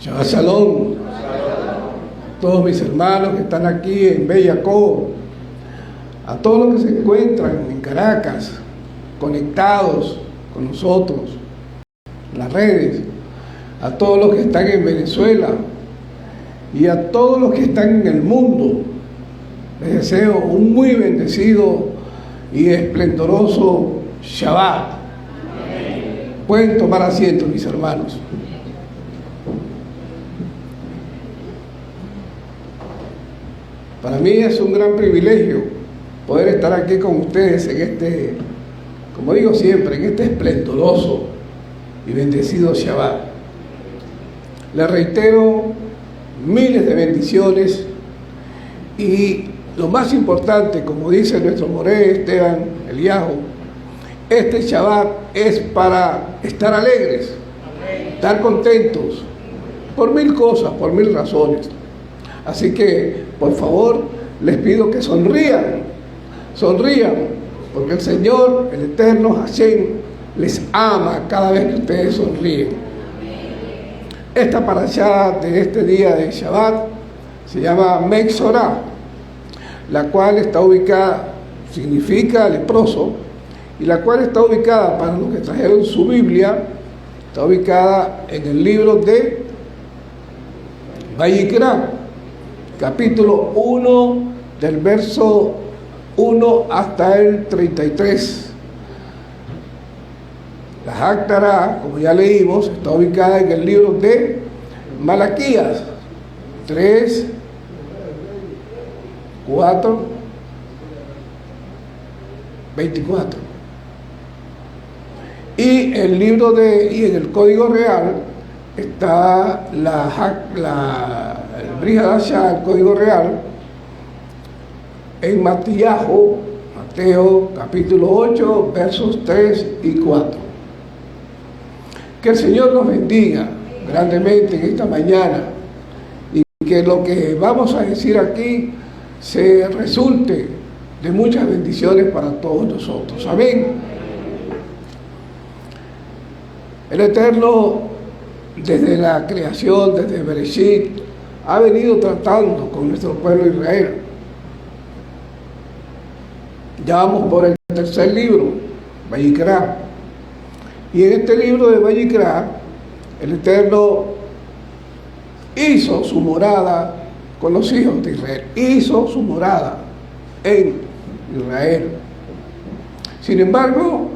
Shabbat Shalom. Todos mis hermanos que están aquí en Bellacó, a todos los que se encuentran en Caracas, conectados con nosotros, en las redes, a todos los que están en Venezuela y a todos los que están en el mundo, les deseo un muy bendecido y esplendoroso Shabbat. Pueden tomar asiento, mis hermanos. Para mí es un gran privilegio poder estar aquí con ustedes en este, como digo siempre, en este esplendoroso y bendecido Shabbat. Les reitero miles de bendiciones y lo más importante, como dice nuestro Moré Esteban Eliyahu, este Shabbat es para estar alegres, estar contentos, por mil cosas, por mil razones. Así que, por favor, les pido que sonrían, porque el Señor, el Eterno Hashem, les ama cada vez que ustedes sonríen. Esta parashá de este día de Shabbat se llama Meixorá, la cual está ubicada, significa leproso, y la cual está ubicada, para los que trajeron su Biblia, está ubicada en el libro de Vayikra, capítulo 1, del verso 1 hasta el 33. La Háctara, como ya leímos, está ubicada en el libro de Malaquías 3, 4, 24. Y el libro y en el Código Real está el Brit Hadashah, el Código Real, en Mateo capítulo 8, versos 3 y 4. Que el Señor nos bendiga grandemente en esta mañana y que lo que vamos a decir aquí se resulte de muchas bendiciones para todos nosotros. Amén. El Eterno, desde la creación, desde Bereshit, ha venido tratando con nuestro pueblo Israel. Ya vamos por el tercer libro, Vayikra. Y en este libro de Vayikra, el Eterno hizo su morada con los hijos de Israel. Hizo su morada en Israel. Sin embargo,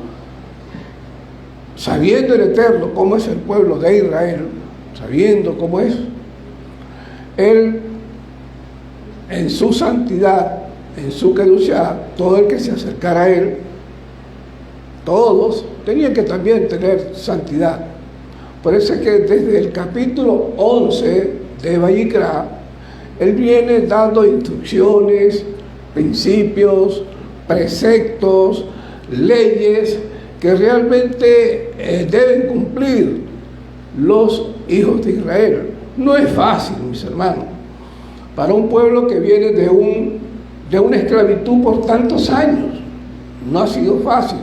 sabiendo el Eterno cómo es el pueblo de Israel, sabiendo cómo es, Él, en su santidad, en su kedushá, todo el que se acercara a Él, todos tenían que también tener santidad. Por eso es que desde el capítulo 11 de Vayikra, Él viene dando instrucciones, principios, preceptos, leyes que realmente deben cumplir los hijos de Israel. No es fácil, mis hermanos, para un pueblo que viene de una esclavitud por tantos años. No ha sido fácil.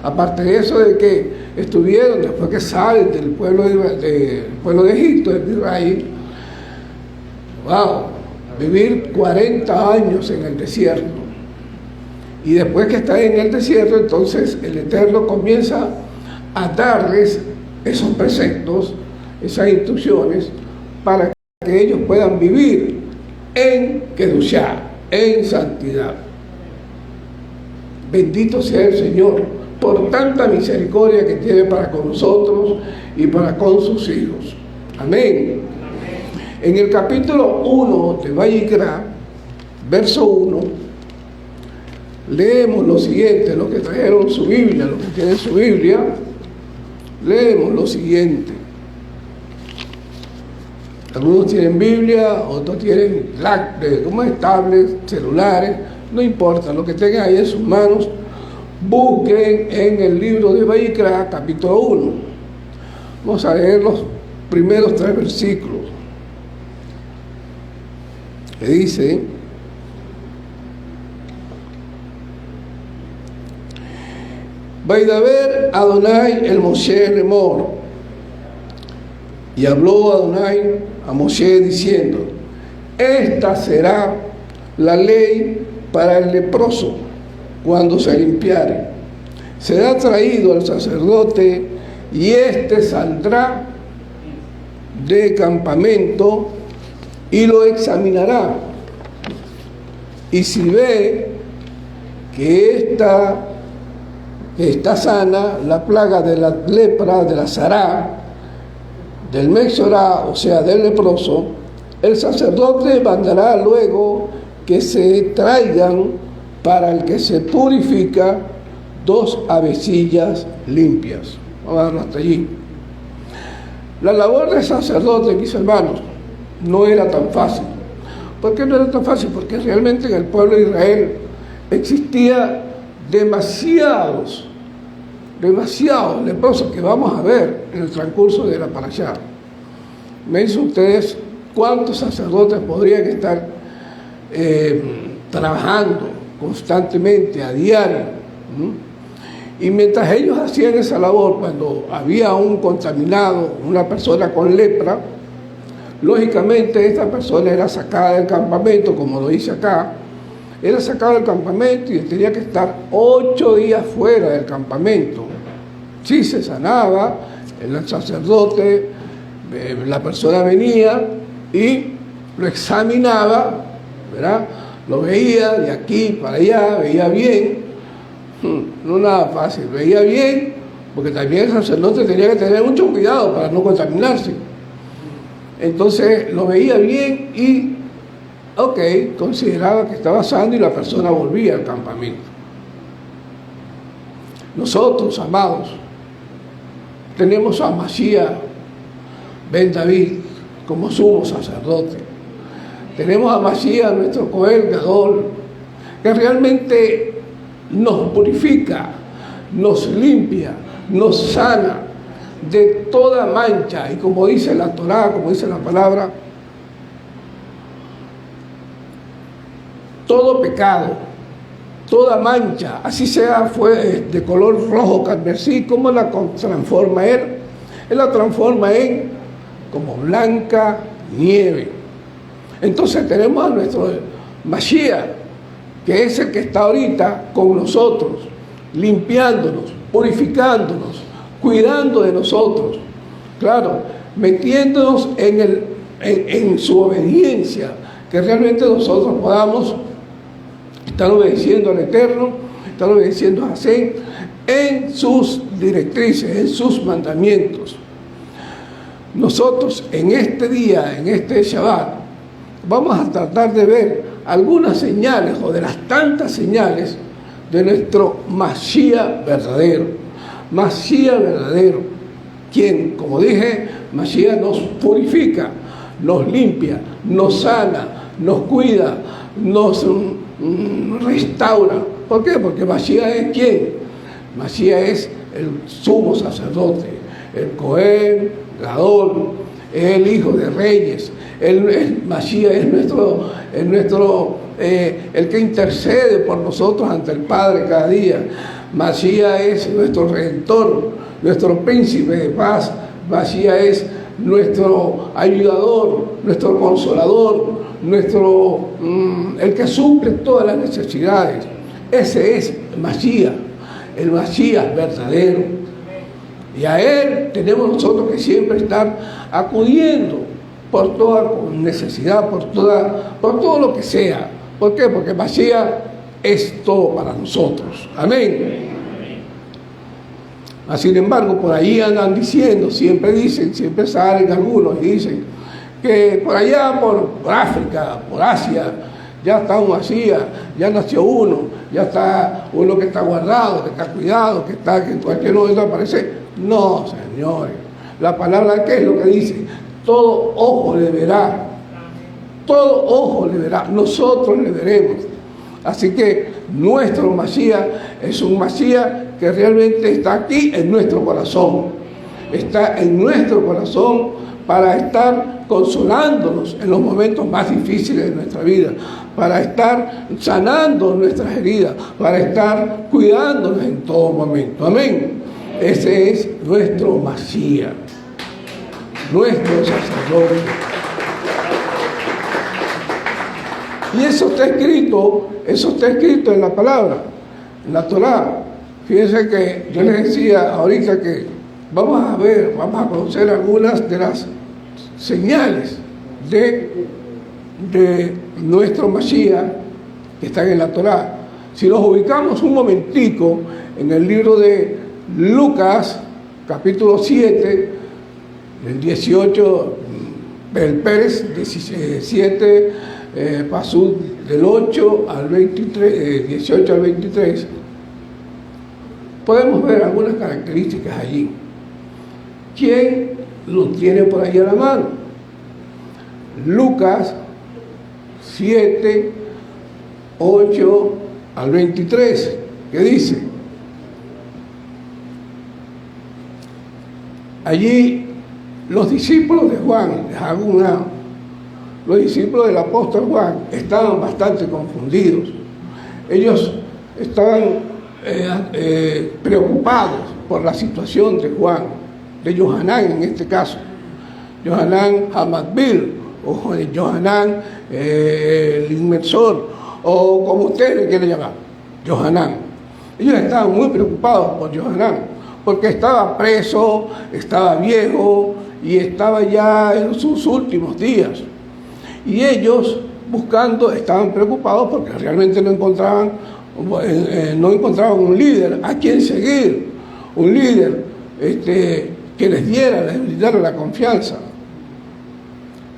Aparte de eso, de que estuvieron, después que salen del pueblo de Egipto, de Israel, vivir 40 años en el desierto. Y después que están en el desierto, entonces el Eterno comienza a darles esos preceptos, esas instrucciones, para que ellos puedan vivir en kedushá, en santidad. Bendito sea el Señor por tanta misericordia que tiene para con nosotros y para con sus hijos. Amén. En el capítulo 1 de Vayikra, verso 1, leemos lo siguiente. Los que trajeron su Biblia, los que tienen su Biblia, leemos lo siguiente. Algunos tienen Biblia, otros tienen tablets, celulares, no importa, lo que tengan ahí en sus manos, busquen en el libro de Vayikra, capítulo 1. Vamos a leer los primeros 3 versículos. Que dice: Vaidaber Adonai el Moshe Lemor. Y habló Adonai a Moshe diciendo: esta será la ley para el leproso cuando se limpiare. Será traído al sacerdote y éste saldrá de campamento y lo examinará. Y si ve que está sana la plaga de la lepra, de la zará, del mexorá, o sea, del leproso, el sacerdote mandará luego que se traigan para el que se purifica 2 avecillas limpias. Vamos a darlo hasta allí. La labor del sacerdote, mis hermanos, no era tan fácil. ¿Por qué no era tan fácil? Porque realmente en el pueblo de Israel existía demasiados leprosos que vamos a ver en el transcurso de la parashá. Me dicen ustedes cuántos sacerdotes podrían estar trabajando constantemente, a diario. Y mientras ellos hacían esa labor, cuando había un contaminado, una persona con lepra, lógicamente esta persona era sacada del campamento, como lo dice acá, era sacada del campamento y tenía que estar 8 días fuera del campamento. Si se sanaba, el sacerdote, la persona venía y lo examinaba, ¿verdad? Lo veía de aquí para allá, veía bien, no nada fácil, veía bien, porque también el sacerdote tenía que tener mucho cuidado para no contaminarse. Entonces lo veía bien y, consideraba que estaba sano y la persona volvía al campamento. Nosotros, amados, tenemos a Mashiach ben David como sumo sacerdote. Tenemos a Mashiach, nuestro Cohen Gadol, que realmente nos purifica, nos limpia, nos sana de toda mancha. Y como dice la Torá, como dice la palabra, todo pecado, toda mancha, así sea fue de color rojo carmesí, ¿cómo la transforma él? Él la transforma en como blanca nieve. Entonces tenemos a nuestro Mashiach, que es el que está ahorita con nosotros, limpiándonos, purificándonos, cuidando de nosotros, claro, metiéndonos en su obediencia, que realmente nosotros podamos estar obedeciendo al Eterno, estar obedeciendo a Hashem en sus directrices, en sus mandamientos. Nosotros en este día, en este Shabbat, vamos a tratar de ver algunas señales o de las tantas señales de nuestro Mashiach verdadero. Mashiach verdadero, quien, como dije, Mashiach nos purifica, nos limpia, nos sana, nos cuida, nos restaura. ¿Por qué? Porque Mashiach es ¿quién? Mashiach es el sumo sacerdote, el Cohen Gadol, es el hijo de reyes. El Mashiach es el que intercede por nosotros ante el Padre cada día. Mashiach es nuestro redentor, nuestro príncipe de paz. Mashiach es nuestro ayudador, nuestro consolador, el que suple todas las necesidades. Ese es Mashiach, el Mashiach verdadero. Y a él tenemos nosotros que siempre estar acudiendo por toda necesidad, por todo lo que sea. ¿Por qué? Porque Mashiach es todo para nosotros. Amén. Sin embargo, por ahí andan diciendo, siempre salen algunos y dicen que por allá, por África, por Asia, ya está un Mashiach, ya nació uno, ya está uno que está guardado, que está cuidado, que en cualquier momento aparece. No, señores. La palabra, ¿qué es lo que dice? Todo ojo le verá. Todo ojo le verá. Nosotros le veremos. Así que nuestro Mashiach es un Mashiach que realmente está aquí en nuestro corazón. Está en nuestro corazón para estar consolándonos en los momentos más difíciles de nuestra vida, para estar sanando nuestras heridas, para estar cuidándonos en todo momento. Amén. Ese es nuestro Mashiach, nuestro sacerdote. Y eso está escrito en la palabra, en la Torá. Fíjense que yo les decía ahorita que vamos a conocer algunas de las señales de nuestro Mashiach que están en la Torá. Si nos ubicamos un momentico en el libro de Lucas, capítulo 7, del 18, el Pérez 17, pasó del 8 al 23, 18 al 23, podemos ver algunas características allí. ¿Quién lo tiene por ahí a la mano? Lucas 7, 8 al 23, ¿qué dice? Allí los discípulos de Juan, los discípulos del apóstol Juan estaban bastante confundidos. Ellos estaban preocupados por la situación de Juan, de Yohanan en este caso, Yohanan Hamadbil, o Yohanan el inmersor, o como ustedes le quieren llamar, Yohanan. Ellos estaban muy preocupados por Yohanan, porque estaba preso, estaba viejo y estaba ya en sus últimos días. Y ellos estaban preocupados porque realmente no encontraban un líder a quien seguir, un líder que les brindara la confianza.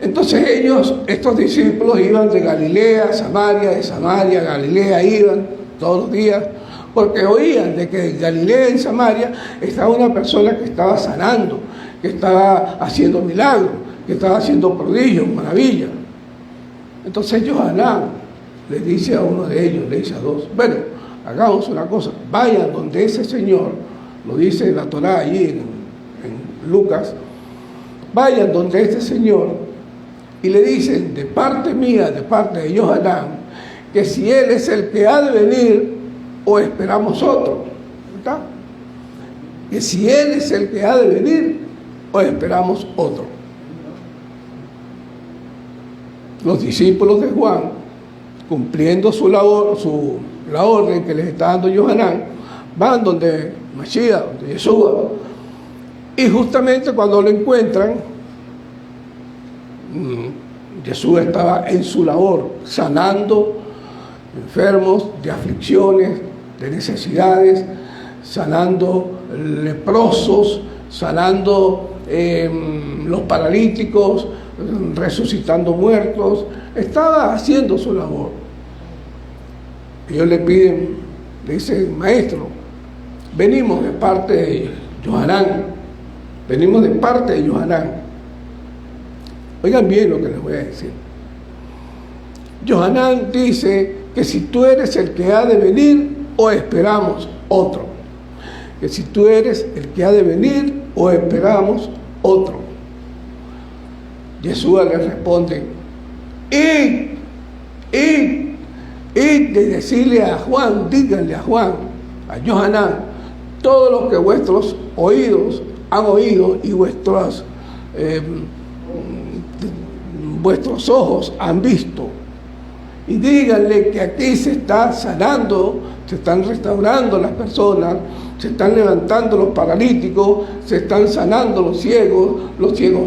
Entonces estos discípulos iban de Galilea a Samaria, de Samaria a Galilea iban todos los días, porque oían de que en Galilea y en Samaria estaba una persona que estaba sanando, que estaba haciendo milagros, que estaba haciendo prodigios, maravillas. Entonces Yohanan le dice a uno de ellos, le dice a dos, bueno, hagamos una cosa, vayan donde ese señor, lo dice en la Torá allí en Lucas, vayan donde este señor y le dicen de parte mía, de parte de Yohanan, que si él es el que ha de venir o esperamos otro, ¿verdad? Que si él es el que ha de venir o esperamos otro. Los discípulos de Juan, cumpliendo la orden que les está dando Yohanan, van donde Mashiach, donde Yeshua, y justamente cuando lo encuentran, Yeshua estaba en su labor, sanando enfermos de aflicciones, de necesidades, sanando leprosos, sanando los paralíticos, resucitando muertos. Estaba haciendo su labor. Ellos le piden, le dicen, maestro, venimos de parte de Yohanan, venimos de parte de Yohanan. Oigan bien lo que les voy a decir. Yohanan dice que si tú eres el que ha de venir o esperamos otro. Que si tú eres el que ha de venir o esperamos otro. Yeshua le responde, y de decirle a Juan, díganle a Juan, a Yohanan, todo lo que vuestros oídos han oído y vuestros ojos han visto. Y díganle que aquí se está sanando, se están restaurando las personas, se están levantando los paralíticos, se están sanando los ciegos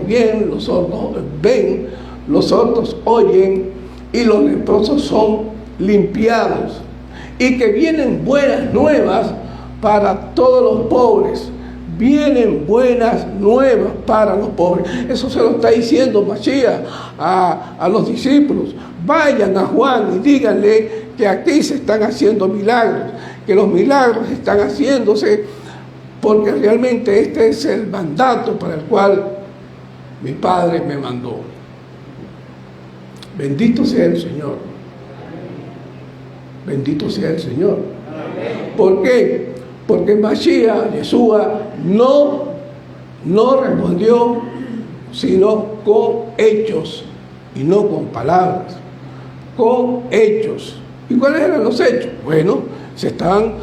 ven, los sordos ven, los sordos oyen y los leprosos son limpiados. Y que vienen buenas nuevas para todos los pobres. Vienen buenas nuevas para los pobres. Eso se lo está diciendo Mashiach a los discípulos. Vayan a Juan y díganle que aquí se están haciendo milagros, que los milagros están haciéndose porque realmente este es el mandato para el cual mi Padre me mandó. Bendito sea el Señor. Bendito sea el Señor. ¿Por qué? Porque Mashiach, Yeshua, no respondió, sino con hechos y no con palabras, con hechos. ¿Y cuáles eran los hechos? Bueno, se estaban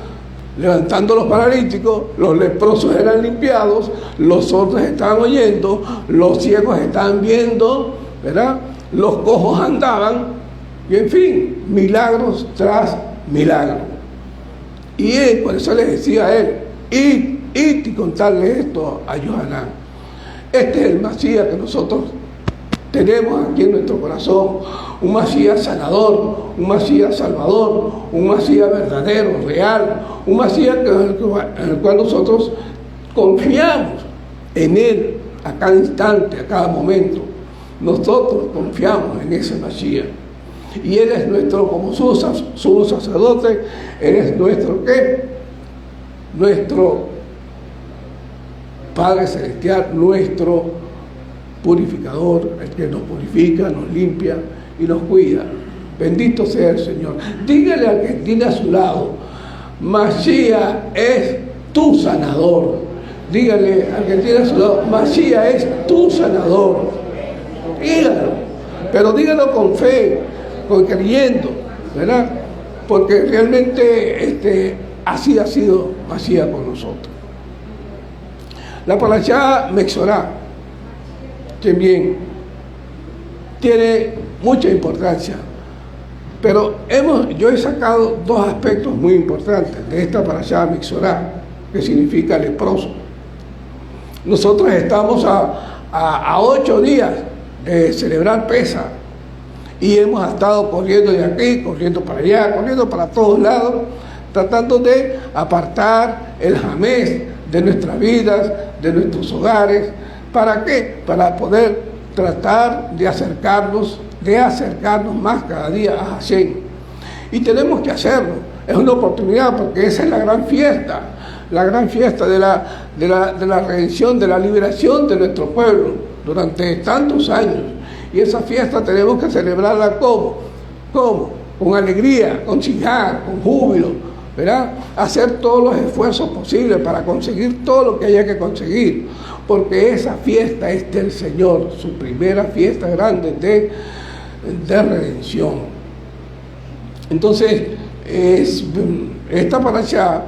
levantando los paralíticos, los leprosos eran limpiados, los sordos estaban oyendo, los ciegos estaban viendo, ¿verdad? Los cojos andaban, y en fin, milagros tras milagros. Y él, por eso le decía a él, id y contarle esto a Johanán. Este es el Mesías que nosotros tenemos aquí en nuestro corazón, un Mesías sanador, un Mesías salvador, un Mesías verdadero, real, un Mesías en el cual nosotros confiamos en él a cada instante, a cada momento. Nosotros confiamos en ese Mesías. Y él es nuestro, como sumo sacerdote, él es nuestro ¿qué? Nuestro Padre Celestial, nuestro purificador, el que nos purifica, nos limpia y nos cuida. Bendito sea el Señor. Dígale al que tiene a su lado, Masías es tu sanador. Dígale al que tiene a su lado, Masías es tu sanador. Dígalo, pero dígalo con fe, con creyendo, ¿verdad? Porque realmente así ha sido Masías con nosotros. La parashá Mexorá también tiene mucha importancia, pero yo he sacado dos aspectos muy importantes de esta parashá Mexorá, que significa leproso. Nosotros estamos a 8 días de celebrar Pesa y hemos estado corriendo de aquí, corriendo para allá, corriendo para todos lados, tratando de apartar el jamés de nuestras vidas, de nuestros hogares. ¿Para qué? Para poder tratar de acercarnos más cada día a Hashem. Y tenemos que hacerlo. Es una oportunidad porque esa es la gran fiesta de la redención, de la liberación de nuestro pueblo durante tantos años. Y esa fiesta tenemos que celebrarla ¿cómo? Con alegría, con sinjá, con júbilo, ¿verdad? Hacer todos los esfuerzos posibles para conseguir todo lo que haya que conseguir, porque esa fiesta es del Señor, su primera fiesta grande de redención. Entonces, esta parashá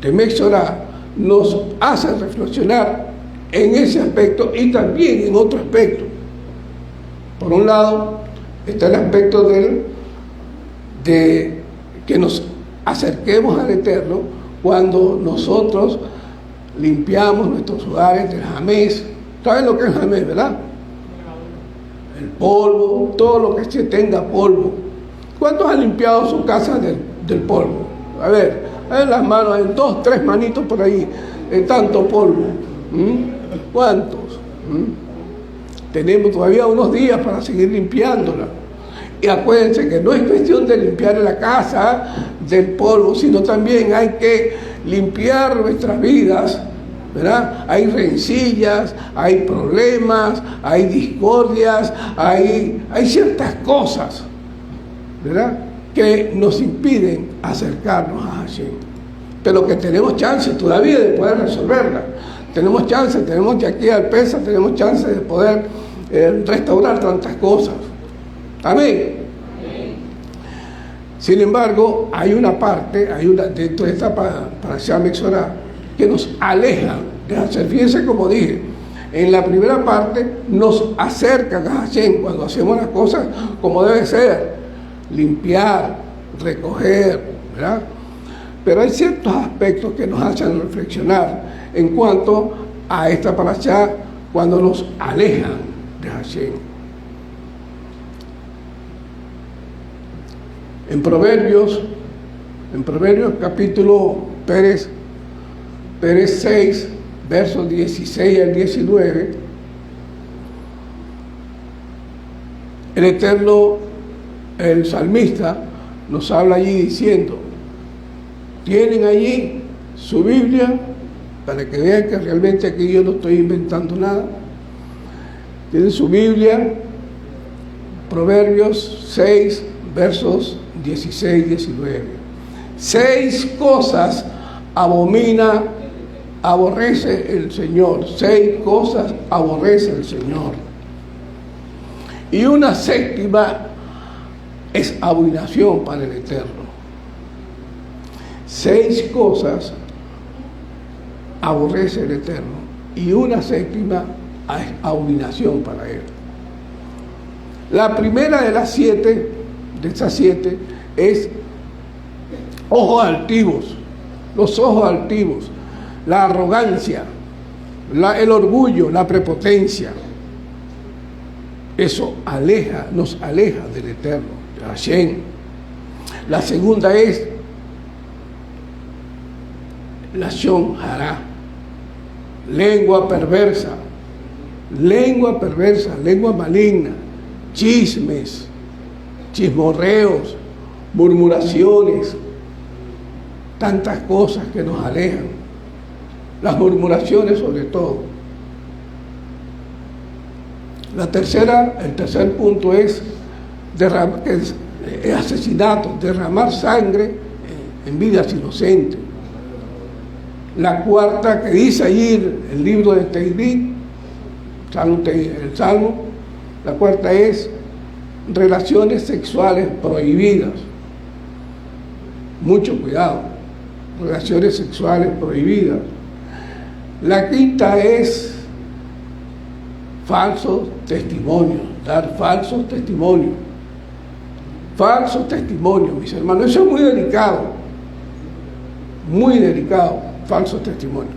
de Mexorá nos hace reflexionar en ese aspecto y también en otro aspecto. Por un lado, está el aspecto de que nos acerquemos al Eterno cuando nosotros limpiamos nuestros hogares del jamés. ¿Saben lo que es el jamés, verdad? El polvo, todo lo que se tenga polvo. ¿Cuántos han limpiado su casa del polvo? A ver las manos, en 2, 3 manitos por ahí, de tanto polvo. ¿Cuántos? Tenemos todavía unos días para seguir limpiándola. Y acuérdense que no es cuestión de limpiar la casa del polvo, sino también hay que limpiar nuestras vidas, ¿verdad? Hay rencillas, hay problemas, hay discordias, hay ciertas cosas, ¿verdad?, que nos impiden acercarnos a Hashem. Pero que tenemos chance todavía de poder resolverla. Tenemos chance, tenemos de aquí al Pesa, tenemos chance de poder restaurar tantas cosas. Amén. Sin embargo, hay una parte, dentro de esta parashá Mexorá, que nos aleja de Hashem. Fíjense como dije, en la primera parte nos acerca a Hashem cuando hacemos las cosas como debe ser, limpiar, recoger, ¿verdad? Pero hay ciertos aspectos que nos hacen reflexionar en cuanto a esta parashá cuando nos alejan de Hashem. En Proverbios capítulo Pérez 6, versos 16 al 19, el Eterno, el salmista, nos habla allí diciendo, tienen allí su Biblia, para que vean que realmente aquí yo no estoy inventando nada. Tienen su Biblia, Proverbios 6, versos 16 y 19. 6 cosas abomina aborrece el Señor. 6 cosas aborrece el Señor. Y una séptima es abominación para el Eterno. 6 cosas aborrece el Eterno y una séptima es abominación para Él. La primera de las 7, de esas 7, es ojos altivos, los ojos altivos, la arrogancia, el orgullo, la prepotencia. Eso nos aleja del Eterno, de Hashem. La segunda es lashon hará, lengua perversa, lengua maligna, chismes, chismorreos, murmuraciones, tantas cosas que nos alejan. Las murmuraciones sobre todo. El tercer punto es asesinato, derramar sangre en vidas inocentes. La cuarta, que dice allí el libro de Teilit, el Salmo, la cuarta es relaciones sexuales prohibidas. Mucho cuidado, relaciones sexuales prohibidas. La quinta es falsos testimonios, dar falsos testimonios. Falsos testimonios, mis hermanos, eso es muy delicado, falsos testimonios.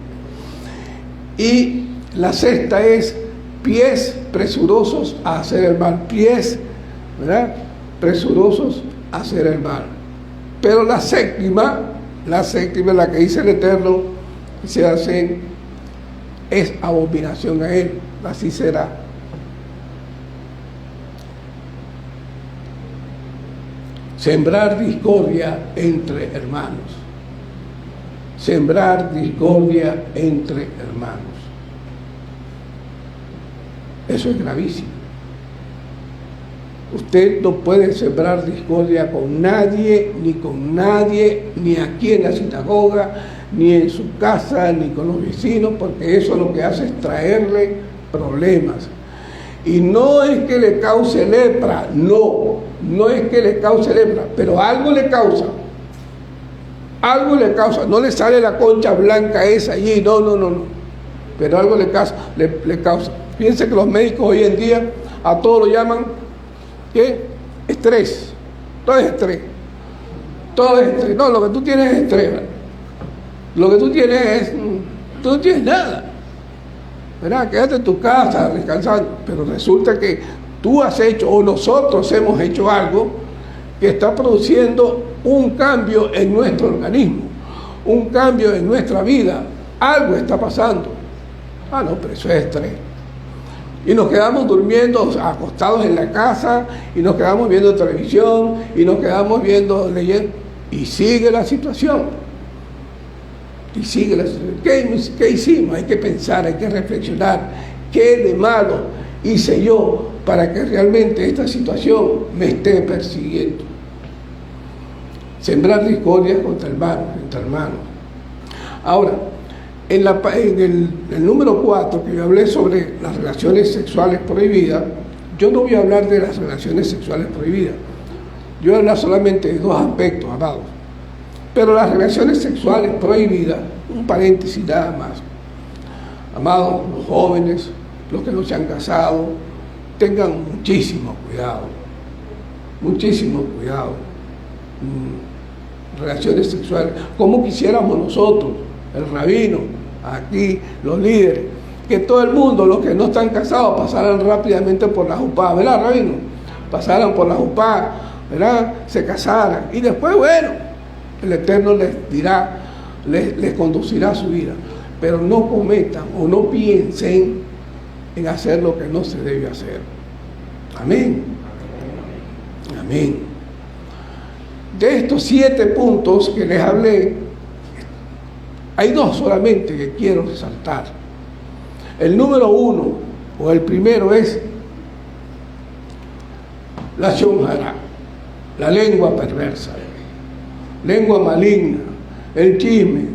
Y la sexta es pies presurosos a hacer el mal, pies, ¿verdad?, presurosos a hacer el mal. Pero la séptima, la que dice el Eterno, se hace, es abominación a Él, así será. Sembrar discordia entre hermanos. Sembrar discordia entre hermanos. Eso es gravísimo. Usted no puede sembrar discordia con nadie, ni aquí en la sinagoga, ni en su casa, ni con los vecinos, porque eso lo que hace es traerle problemas. Y no es que le cause lepra, no es que le cause lepra, pero algo le causa. Algo le causa, no le sale la concha blanca esa allí, no. Pero algo le causa. Fíjense que los médicos hoy en día a todo lo llaman, ¿qué? Estrés. Todo es estrés. No, lo que tú tienes es estrés. Lo que tú tienes es, tú no tienes nada. ¿Verdad? Quédate en tu casa descansando. Pero resulta que tú has hecho, o nosotros hemos hecho algo que está produciendo un cambio en nuestro organismo, un cambio en nuestra vida. Algo está pasando. No, pero eso es estrés. Y nos quedamos durmiendo, acostados en la casa, y nos quedamos viendo televisión, y nos quedamos leyendo, y sigue la situación. ¿Qué hicimos? Hay que pensar, hay que reflexionar. ¿Qué de malo hice yo para que realmente esta situación me esté persiguiendo? Sembrar discordia entre hermanos. Ahora, en el número 4, que yo hablé sobre las relaciones sexuales prohibidas, yo no voy a hablar de las relaciones sexuales prohibidas. Yo voy a hablar solamente de 2 aspectos, amados. Pero las relaciones sexuales prohibidas, un paréntesis nada más. Amados, los jóvenes, los que no se han casado, tengan muchísimo cuidado. Relaciones sexuales, como quisiéramos nosotros, el rabino, aquí, los líderes, que todo el mundo, los que no están casados, pasaran rápidamente por la jupá, ¿verdad, rabino? Pasaran por la jupá, ¿verdad? Se casaran, y después, bueno, el Eterno les dirá, les conducirá a su vida. Pero no cometan o no piensen en hacer lo que no se debe hacer. Amén. De estos 7 puntos que les hablé, hay 2 solamente que quiero resaltar. El número 1, o el primero, es la lashon hará, la lengua perversa, lengua maligna, el chisme,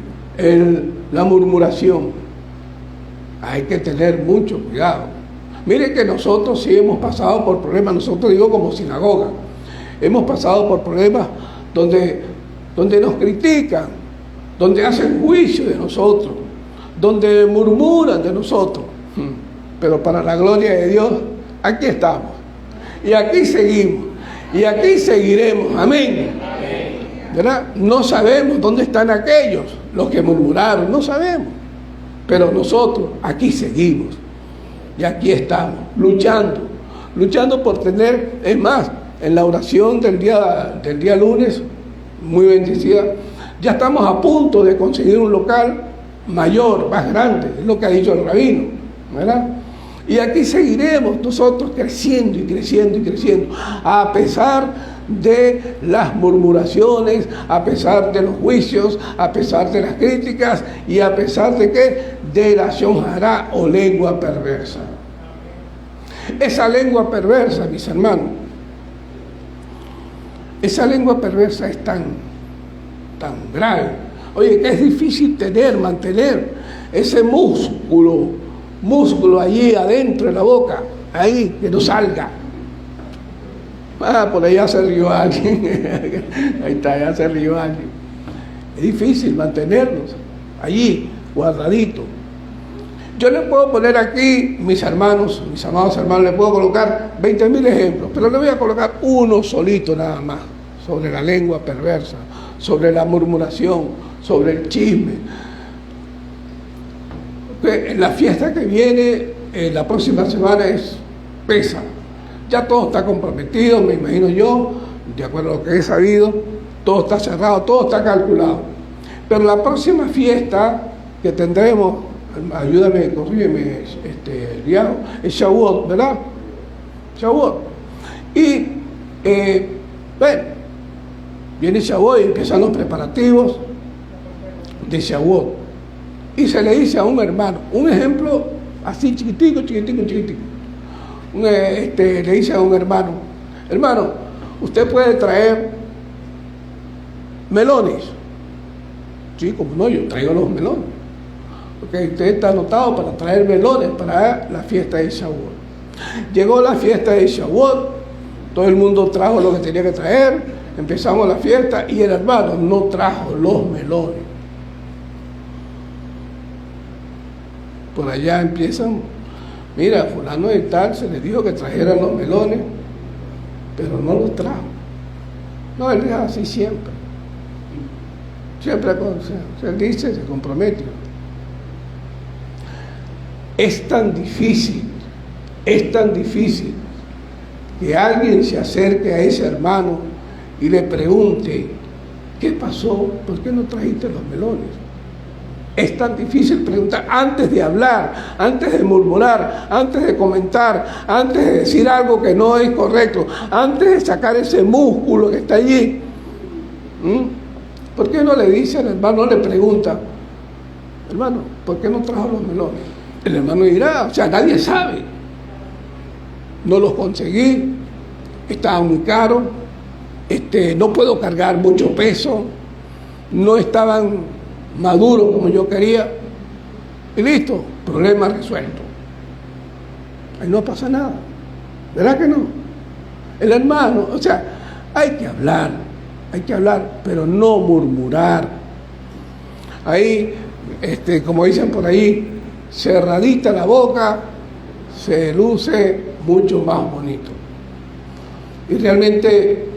la murmuración. Hay que tener mucho cuidado. Miren que nosotros sí hemos pasado por problemas, nosotros digo como sinagoga, hemos pasado por problemas donde nos critican, donde hacen juicio de nosotros, donde murmuran de nosotros. Pero para la gloria de Dios, aquí estamos. Y aquí seguimos. Y aquí seguiremos. Amén. ¿Verdad? No sabemos dónde están aquellos, los que murmuraron, no sabemos. Pero nosotros aquí seguimos. Y aquí estamos, luchando por tener, es más, en la oración del día lunes, muy bendecida, ya estamos a punto de conseguir un local mayor, más grande, es lo que ha dicho el rabino, ¿verdad? Y aquí seguiremos nosotros creciendo y creciendo y creciendo, a pesar de las murmuraciones, a pesar de los juicios, a pesar de las críticas y a pesar de ¿qué? De la shonjará o lengua perversa. Esa lengua perversa, mis hermanos, esa lengua perversa es tan grave. Oye, que es difícil mantener ese músculo allí adentro de la boca, ahí, que no salga. Por allá se rió alguien. Ahí está, ya se rió alguien. Es difícil mantenerlos allí, guardaditos. Yo le puedo poner aquí, mis amados hermanos, le puedo colocar 20.000 ejemplos, pero le voy a colocar uno solito nada más, sobre la lengua perversa, sobre la murmuración, sobre el chisme. En la fiesta que viene, la próxima semana pesa. Ya todo está comprometido, me imagino yo, de acuerdo a lo que he sabido, todo está cerrado, todo está calculado. Pero la próxima fiesta que tendremos, ayúdame, corrígeme, Riajo, es Shavuot, ¿verdad? Shavuot. Y, bueno, viene Shavuot y empiezan los preparativos de Shavuot. Y se le dice a un hermano, un ejemplo así chiquitico. Le dice a un hermano, usted puede traer melones. Sí, como no, yo traigo los melones. Porque usted está anotado para traer melones para la fiesta de Shavuot. Llegó la fiesta de Shavuot, todo el mundo trajo lo que tenía que traer, empezamos la fiesta y el hermano no trajo los melones. Por allá empiezan, mira, fulano de tal se le dijo que trajeran los melones, pero no los trajo. No, él es así siempre. Siempre se dice, se compromete. Es tan difícil que alguien se acerque a ese hermano y le pregunte, ¿qué pasó? ¿Por qué no trajiste los melones? Es tan difícil preguntar antes de hablar, antes de murmurar, antes de comentar, antes de decir algo que no es correcto, antes de sacar ese músculo que está allí. ¿Por qué no le dice al hermano, no le pregunta, hermano, ¿por qué no trajo los melones? El hermano dirá, o sea, nadie sabe. No los conseguí, estaban muy caros, no puedo cargar mucho peso, no estaban maduros como yo quería, y listo, problema resuelto. Ahí no pasa nada, ¿verdad que no? El hermano, o sea, hay que hablar, pero no murmurar. Ahí, como dicen por ahí, cerradita la boca, se luce mucho más bonito. Y realmente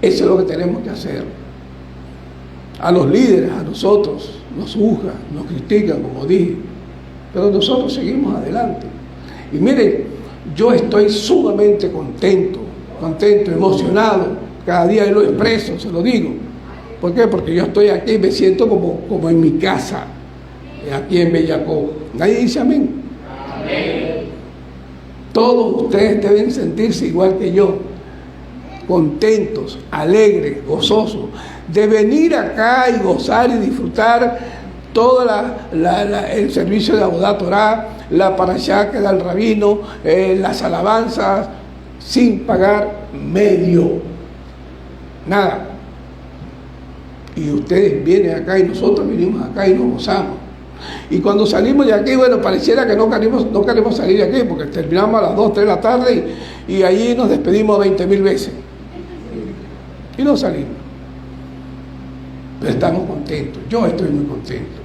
eso es lo que tenemos que hacer. A los líderes, a nosotros, nos juzgan, nos critican, como dije, pero nosotros seguimos adelante. Y miren, yo estoy sumamente contento, emocionado, cada día lo expreso, se lo digo. ¿Por qué? Porque yo estoy aquí y me siento como en mi casa, aquí en Bellacó. Nadie dice amén. Amén. Todos ustedes deben sentirse igual que yo, contentos, alegres, gozosos, de venir acá y gozar y disfrutar todo el servicio de Avodat Torah, la parashá que da el rabino, las alabanzas, sin pagar medio, nada. Y ustedes vienen acá y nosotros venimos acá y nos gozamos. Y cuando salimos de aquí, bueno, pareciera que no queremos salir de aquí, porque terminamos a las 2, 3 de la tarde y allí nos despedimos 20.000 veces. Y no salimos. Pero estamos contentos, yo estoy muy contento.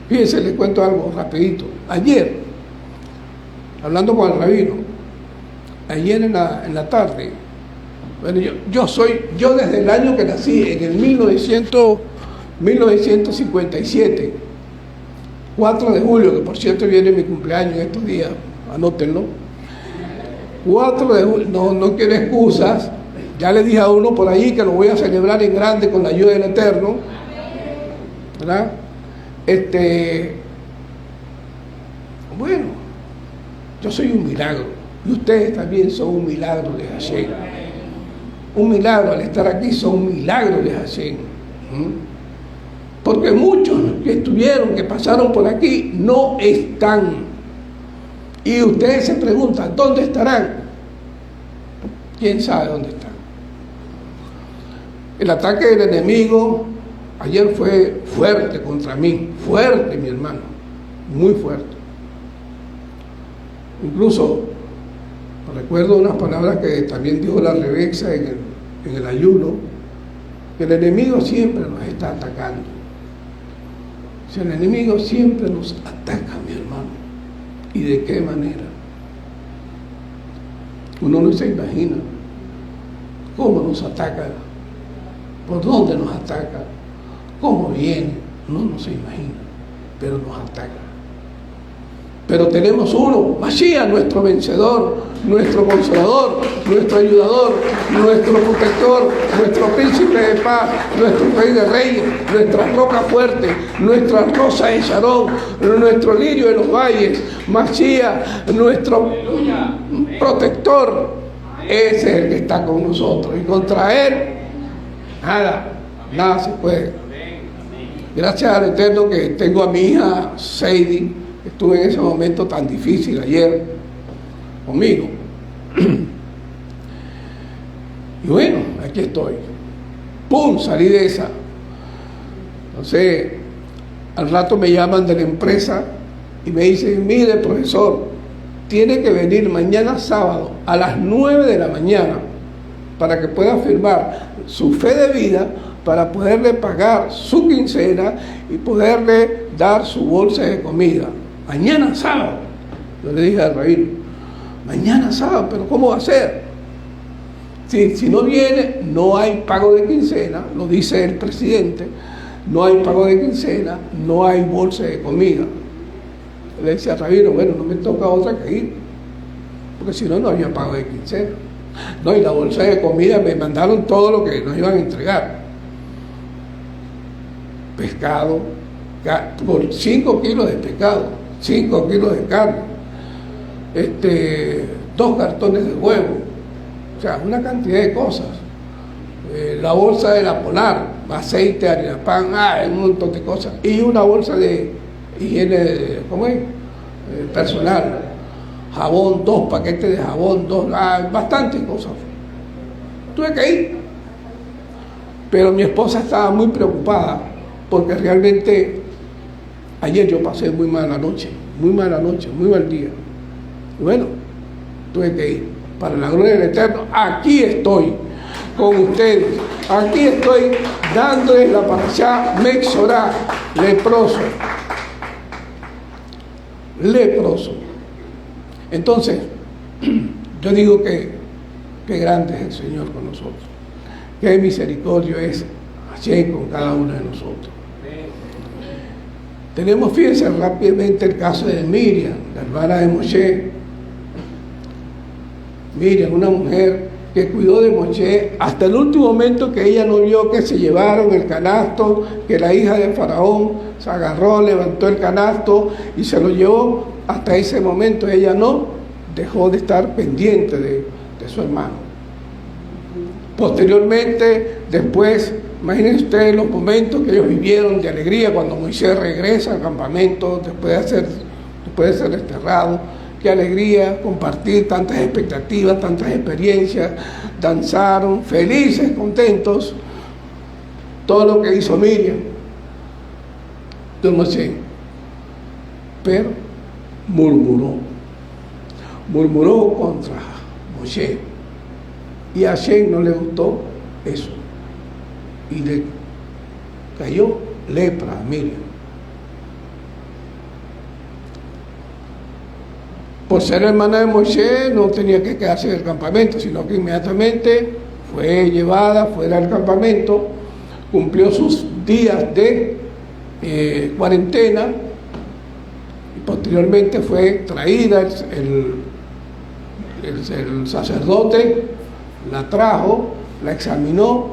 Fíjense, les cuento algo rapidito. Ayer, hablando con el rabino, ayer en la tarde, bueno, yo desde el año que nací, en el 1957, 4 de julio, que por cierto viene mi cumpleaños en estos días, anótenlo. 4 de julio, no quiero excusas, ya le dije a uno por ahí que lo voy a celebrar en grande con la ayuda del Eterno, ¿verdad? Bueno, yo soy un milagro, y ustedes también son un milagro de Hashem. Un milagro, al estar aquí son un milagro de Hashem. Porque muchos que estuvieron, que pasaron por aquí, no están. Y ustedes se preguntan, ¿dónde estarán? ¿Quién sabe dónde están? El ataque del enemigo ayer fue fuerte contra mí, fuerte, mi hermano, muy fuerte. Incluso recuerdo unas palabras que también dijo la Rebeca en el ayuno, que el enemigo siempre nos está atacando. Si el enemigo siempre nos ataca, mi hermano, ¿y de qué manera? Uno no se imagina cómo nos ataca, por dónde nos ataca, cómo viene, uno no se imagina, pero nos ataca. Pero tenemos uno, Mashiach, nuestro vencedor, nuestro consolador, nuestro ayudador, nuestro protector, nuestro príncipe de paz, nuestro rey de reyes, nuestra roca fuerte, nuestra rosa de Sharon, nuestro lirio de los valles, Mashiach, nuestro protector. Ese es el que está con nosotros. Y contra él, nada se puede. Gracias al Eterno que tengo a mi hija Seidi. Estuve en ese momento tan difícil ayer conmigo. Y bueno, aquí estoy. ¡Pum! Salí de esa. Entonces, al rato me llaman de la empresa y me dicen, mire, profesor, tiene que venir mañana sábado a las 9 de la mañana para que pueda firmar su fe de vida, para poderle pagar su quincena y poderle dar su bolsa de comida. Mañana sábado. Yo le dije al rabino, mañana sábado, pero ¿cómo va a ser? Si no viene, no hay pago de quincena, lo dice el presidente, no hay pago de quincena, no hay bolsa de comida. Le decía al rabino, bueno, no me toca otra que ir, porque si no, no había pago de quincena. No, y la bolsa de comida me mandaron todo lo que nos iban a entregar. Pescado, por 5 kilos de pescado, 5 kilos de carne, 2 cartones de huevo, o sea, una cantidad de cosas. La bolsa de la Polar, aceite, harina, pan, un montón de cosas. Y una bolsa de higiene, ¿cómo es? Personal. Jabón, 2 paquetes de jabón, bastantes cosas. Tuve que ir. Pero mi esposa estaba muy preocupada porque realmente ayer yo pasé muy mala noche, muy mal día. Y bueno, tuve que ir. Para la gloria del Eterno, aquí estoy con ustedes. Aquí estoy dándoles la parashá Mexorá, leproso. Entonces, yo digo que grande es el Señor con nosotros. Qué misericordia es Hashem con cada uno de nosotros. Tenemos, fíjense rápidamente el caso de Miriam, la hermana de Moshe. Miriam, una mujer que cuidó de Moshe hasta el último momento, que ella no vio que se llevaron el canasto, que la hija de Faraón se agarró, levantó el canasto y se lo llevó. Hasta ese momento ella no dejó de estar pendiente de su hermano. Posteriormente, después, imagínense ustedes los momentos que ellos vivieron de alegría cuando Moisés regresa al campamento después de ser desterrado. Qué alegría compartir tantas expectativas, tantas experiencias. Danzaron felices, contentos. Todo lo que hizo Miriam. Entonces, pero murmuró contra Moshe, y a Hashem no le gustó eso, y le cayó lepra a Miriam. Por ser hermana de Moshe no tenía que quedarse en el campamento, sino que inmediatamente fue llevada fuera del campamento, cumplió sus días de cuarentena, y posteriormente fue traída, el sacerdote la trajo, la examinó,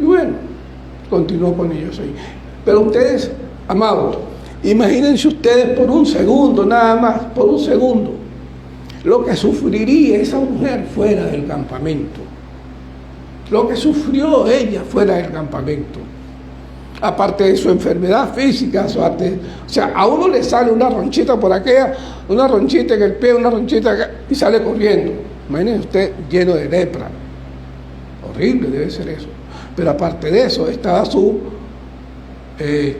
y bueno, continuó con ellos ahí. Pero ustedes, amados, imagínense ustedes por un segundo, nada más, por un segundo, lo que sufriría esa mujer fuera del campamento, lo que sufrió ella fuera del campamento, aparte de su enfermedad física, o sea, a uno le sale una ronchita por aquella, una ronchita en el pie, una ronchita acá, y sale corriendo. Imagínense usted lleno de lepra, horrible debe ser eso. Pero aparte de eso estaba su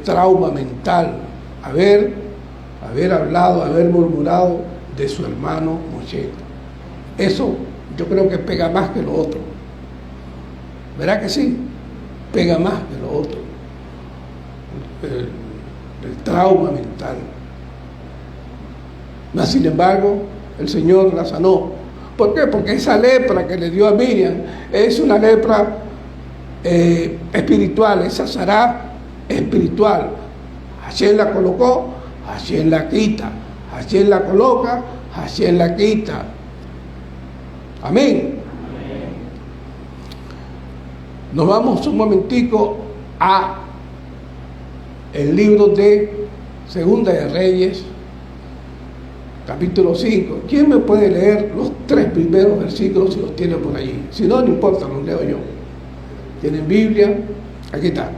trauma mental, haber hablado, haber murmurado de su hermano Moshe. Eso yo creo que pega más que lo otro. ¿Verdad que sí? Pega más que lo otro. El trauma mental. Mas, sin embargo, el Señor la sanó. ¿Por qué? Porque esa lepra que le dio a Miriam es una lepra espiritual, esa sará espiritual. Hashem la colocó, Hashem la quita. Hashem la coloca, Hashem la quita. Amén. Nos vamos un momentico a el libro de Segunda de Reyes, capítulo 5. ¿Quién me puede leer los 3 primeros versículos si los tiene por allí? Si no, no importa, los leo yo. ¿Tienen Biblia? Aquí está.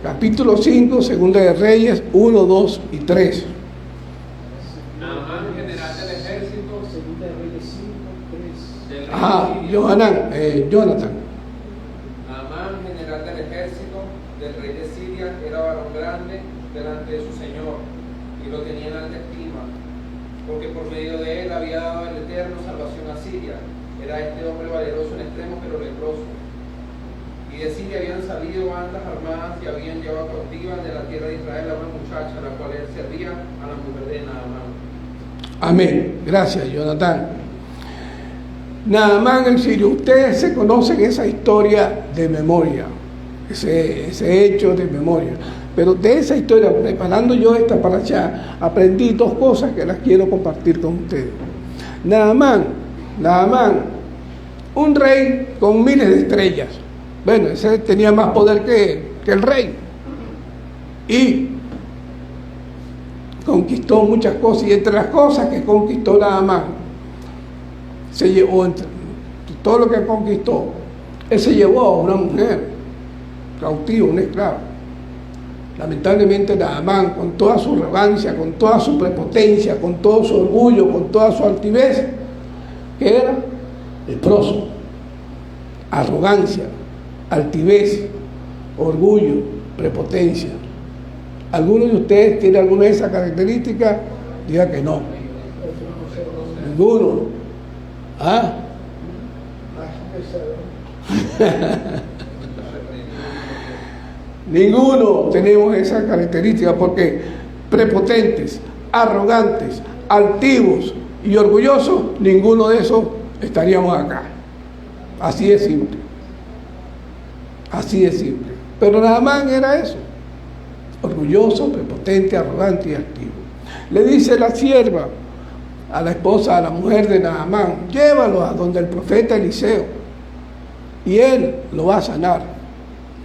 Capítulo 5, Segunda de Reyes, 1, 2 y 3. Naamán, general del ejército. Segunda de Reyes 5, 3. Jonathan. Naamán, general del ejército del rey de Siria, era varón grande delante de su señor, y lo tenía en alta estima, porque por medio de él había dado el Eterno salvación a Siria. Era este hombre valeroso en extremo, pero leproso. Y de Siria habían salido bandas armadas y habían llevado cautiva de la tierra de Israel a una muchacha, a la cual él servía, a la mujer de Naamán. Amén. Gracias, Jonathan. Naamán el sirio. Ustedes se conocen esa historia de memoria, ese hecho de memoria. Pero de esa historia, preparando yo esta paracha, aprendí 2 cosas que las quiero compartir con ustedes. Naamán, un rey con miles de estrellas. Bueno, ese tenía más poder que el rey. Y conquistó muchas cosas. Y entre las cosas que conquistó Naamán, se llevó, entre todo lo que conquistó, él se llevó a una mujer cautiva, una esclava. Lamentablemente Naamán, con toda su arrogancia, con toda su prepotencia, con todo su orgullo, con toda su altivez, que era leproso. Arrogancia, altivez, orgullo, prepotencia. ¿Alguno de ustedes tiene alguna de esas características? Diga que no. Ninguno. ¿Ah? Ninguno tenemos esa característica, porque prepotentes, arrogantes, altivos y orgullosos, ninguno de esos estaríamos acá. Así de simple. Así de simple. Pero Naamán era eso: orgulloso, prepotente, arrogante y altivo. Le dice la sierva a la esposa, a la mujer de Naamán: llévalo a donde el profeta Eliseo y él lo va a sanar.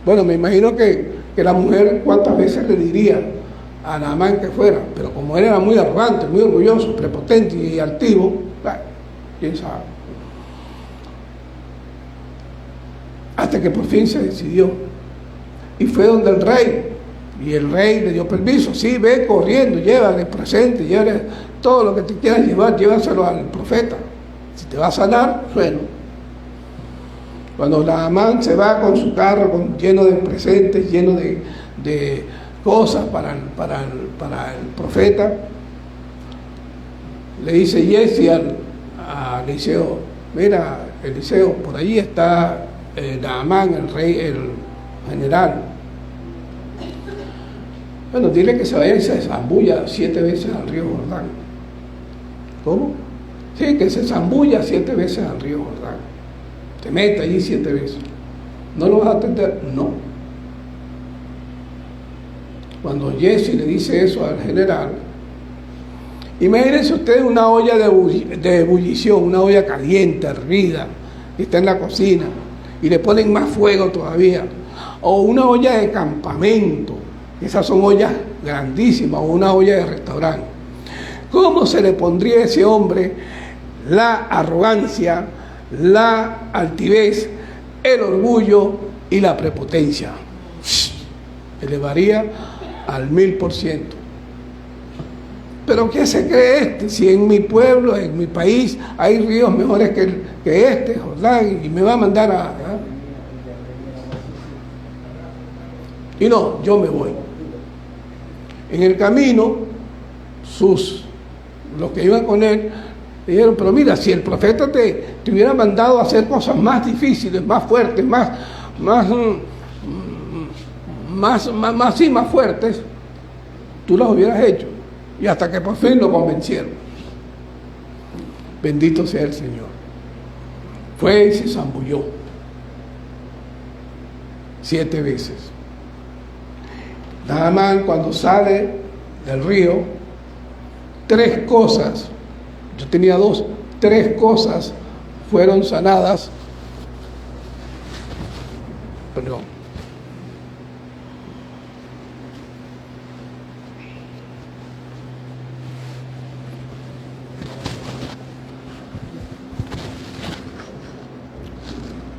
Bueno, me imagino que la mujer cuántas veces le diría a Naamán que fuera, pero como él era muy arrogante, muy orgulloso, prepotente y altivo, bueno, quién sabe. Hasta que por fin se decidió y fue donde el rey, y el rey le dio permiso: sí, ve corriendo, llévale presente, llévale todo lo que te quieras llevar, llévaselo al profeta. Si te va a sanar, bueno. Cuando Naamán se va con su carro lleno de presentes, lleno de cosas para el profeta, le dice Giezi a Eliseo: mira, Eliseo, por allí está Naamán, el rey, el general. Bueno, dile que se vaya y se zambulla 7 veces al río Jordán. ¿Cómo? Sí, que se zambulla 7 veces al río Jordán. Te mete allí 7 veces. ¿No lo vas a atender? No. Cuando Giezi le dice eso al general, imagínense ustedes una olla de ebullición, una olla caliente, hervida, que está en la cocina, y le ponen más fuego todavía. O una olla de campamento, esas son ollas grandísimas, o una olla de restaurante. ¿Cómo se le pondría a ese hombre la arrogancia, la altivez, el orgullo y la prepotencia? Elevaría al 1000%. ¿Pero qué se cree este? Si en mi pueblo, en mi país, hay ríos mejores que este, Jordán, y me va a mandar a... Y no, yo me voy. En el camino, los que iban con él, le dijeron: pero mira, si el profeta te hubiera mandado a hacer cosas más difíciles, más fuertes, más fuertes, tú las hubieras hecho. Y hasta que por fin lo convencieron. Bendito sea el Señor. Fue y se zambulló 7 veces. Naamán, cuando sale del río, 3 cosas, yo tenía 2, 3 cosas fueron sanadas. Perdón.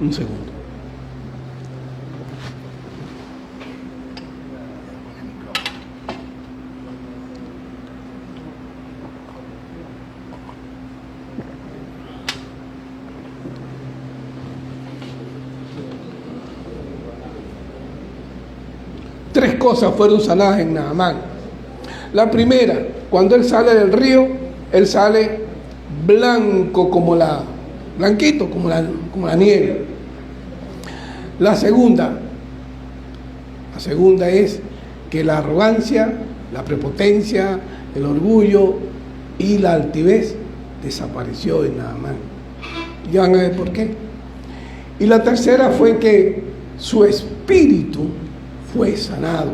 Un segundo. Tres cosas fueron sanadas en Naamán. La primera, cuando él sale del río, él sale blanco blanquito como la nieve. La segunda es que la arrogancia, la prepotencia, el orgullo y la altivez desapareció en Naamán. Ya van a ver por qué. Y la tercera fue que su espíritu fue sanado.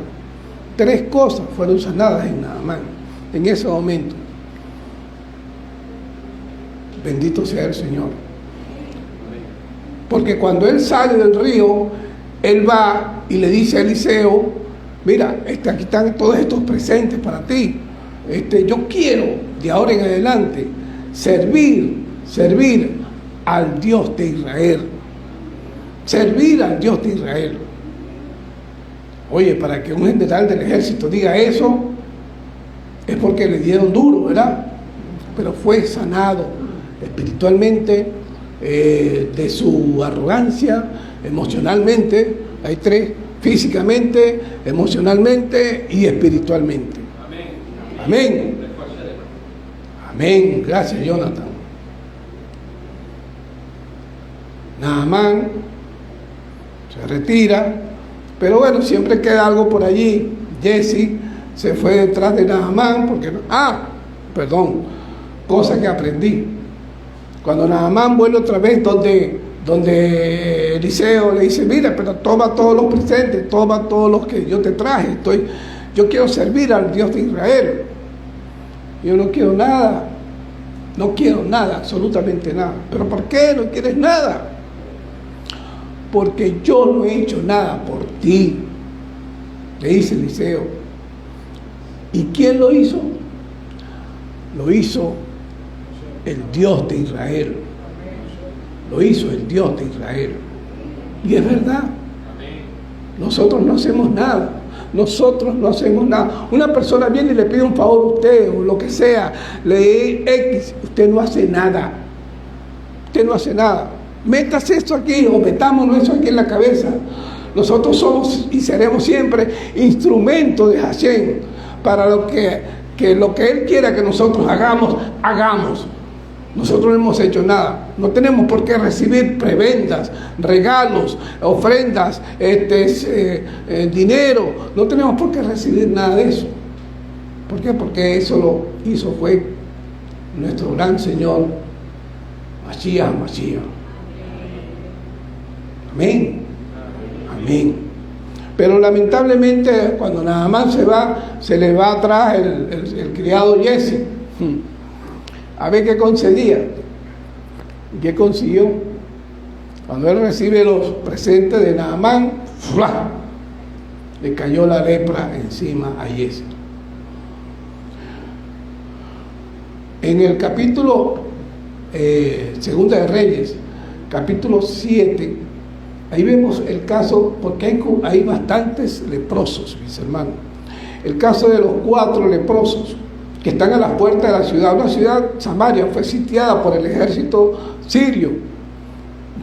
3 cosas fueron sanadas en Naamán en ese momento. Bendito sea el Señor. Porque cuando él sale del río, él va y le dice a Eliseo: mira, aquí están todos estos presentes para ti. Yo quiero de ahora en adelante servir al Dios de Israel. Servir al Dios de Israel. Oye, para que un general del ejército diga eso, es porque le dieron duro, ¿verdad? Pero fue sanado espiritualmente, de su arrogancia, emocionalmente. Hay 3: físicamente, emocionalmente y espiritualmente. Amén. Amén. Gracias, Jonathan. Naamán se retira, pero bueno, siempre queda algo por allí. Giezi se fue detrás de Naamán porque cosa que aprendí. Cuando Naamán vuelve otra vez donde Eliseo le dice: mira, pero toma todos los presentes, toma todos los que yo te traje, yo quiero servir al Dios de Israel. Yo no quiero nada, absolutamente nada. ¿Pero por qué no quieres nada? Porque yo no he hecho nada por ti, le dice Eliseo. ¿Y quién lo hizo? Lo hizo el Dios de Israel. Lo hizo el Dios de Israel. Y es verdad. Nosotros no hacemos nada. Una persona viene y le pide un favor a usted o lo que sea, le X, usted no hace nada. Métase esto aquí o metámonos eso aquí en la cabeza. Nosotros somos y seremos siempre instrumentos de Hashem para lo que Él quiera que nosotros hagamos, hagamos. Nosotros no hemos hecho nada. No tenemos por qué recibir prebendas, regalos, ofrendas, dinero. No tenemos por qué recibir nada de eso. ¿Por qué? Porque eso lo hizo fue nuestro gran Señor Mashiach. Amén. Amén. Pero lamentablemente cuando Naamán se va, se le va atrás el criado Jesse. A ver qué concedía. ¿Qué consiguió? Cuando él recibe los presentes de Naamán, ¡fua!, le cayó la lepra encima a Jesse. En el capítulo Segunda de Reyes, capítulo 7, ahí vemos el caso, porque hay bastantes leprosos, mis hermanos. El caso de los 4 leprosos que están a las puertas de la ciudad. Una ciudad, Samaria, fue sitiada por el ejército sirio.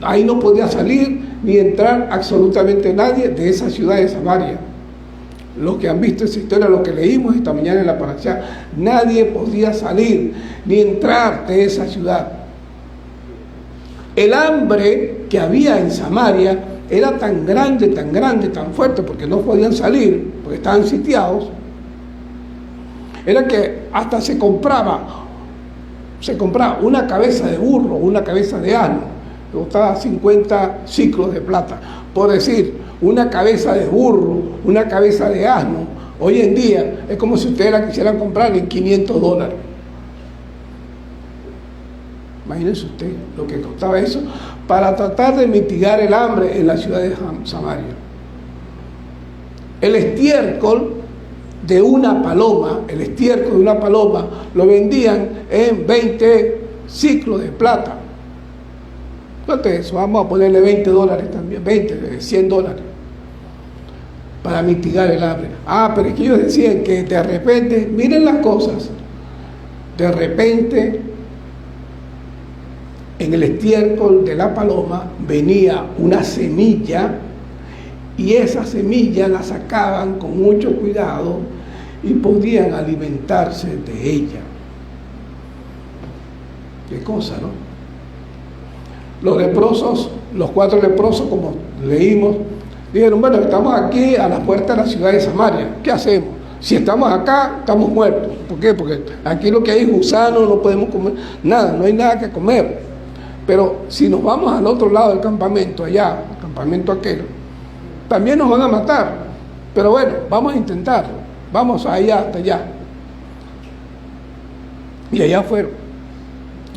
Ahí no podía salir ni entrar absolutamente nadie de esa ciudad de Samaria. Los que han visto esa historia, lo que leímos esta mañana en la parashá, nadie podía salir ni entrar de esa ciudad. El hambre que había en Samaria era tan grande, tan fuerte, porque no podían salir, porque estaban sitiados. Era que hasta se compraba una cabeza de burro, una cabeza de asno, que costaba 50 siclos de plata. Por decir, una cabeza de burro, una cabeza de asno, hoy en día es como si ustedes la quisieran comprar en $500. Imagínense usted lo que costaba eso para tratar de mitigar el hambre en la ciudad de Samaria. El estiércol de una paloma, lo vendían en 20 ciclos de plata. ¿Cuánto es eso? Vamos a ponerle $20 también, $100, para mitigar el hambre. Pero es que ellos decían que de repente, miren las cosas, de repente en el estiércol de la paloma venía una semilla, y esa semilla la sacaban con mucho cuidado y podían alimentarse de ella. Qué cosa, ¿no? Los leprosos, los 4 leprosos, como leímos, dijeron, bueno, estamos aquí a la puerta de la ciudad de Samaria, ¿qué hacemos? Si estamos acá, estamos muertos. ¿Por qué? Porque aquí lo que hay es gusano, no podemos comer nada, no hay nada que comer. Pero si nos vamos al otro lado del campamento, allá, el campamento aquel, también nos van a matar. Pero bueno, vamos a intentarlo. Vamos allá, hasta allá. Y allá fueron.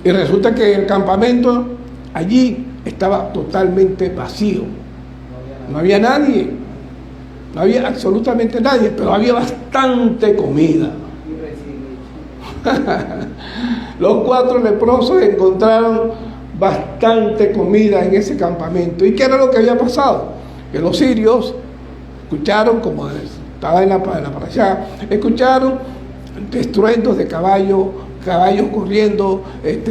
Y resulta que el campamento allí estaba totalmente vacío. No había nadie. No había absolutamente nadie, pero había bastante comida. Los 4 leprosos encontraron bastante comida en ese campamento. ¿Y qué era lo que había pasado? Que los sirios escucharon, como estaba en la parashá, escucharon estruendos de caballos corriendo,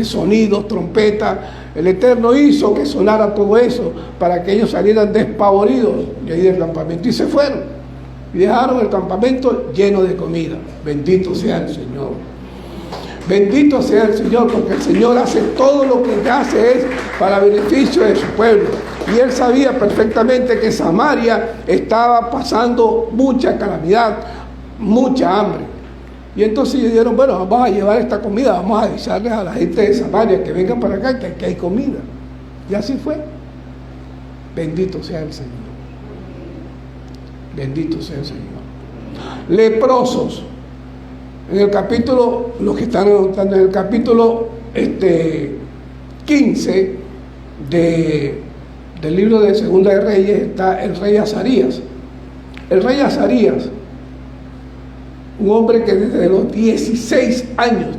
sonidos, trompetas. El Eterno hizo que sonara todo eso para que ellos salieran despavoridos de ahí del campamento y se fueron y dejaron el campamento lleno de comida. Bendito sea el Señor. Bendito sea el Señor, porque el Señor hace todo lo que hace es para beneficio de su pueblo. Y él sabía perfectamente que Samaria estaba pasando mucha calamidad, mucha hambre. Y entonces ellos dijeron, bueno, vamos a llevar esta comida, vamos a avisarles a la gente de Samaria que vengan para acá, que aquí hay comida. Y así fue. Bendito sea el Señor. Bendito sea el Señor. Leprosos. En el capítulo, los que están anotando, en el capítulo 15 del libro de Segunda de Reyes está el rey Azarías. El rey Azarías, un hombre que desde los 16 años,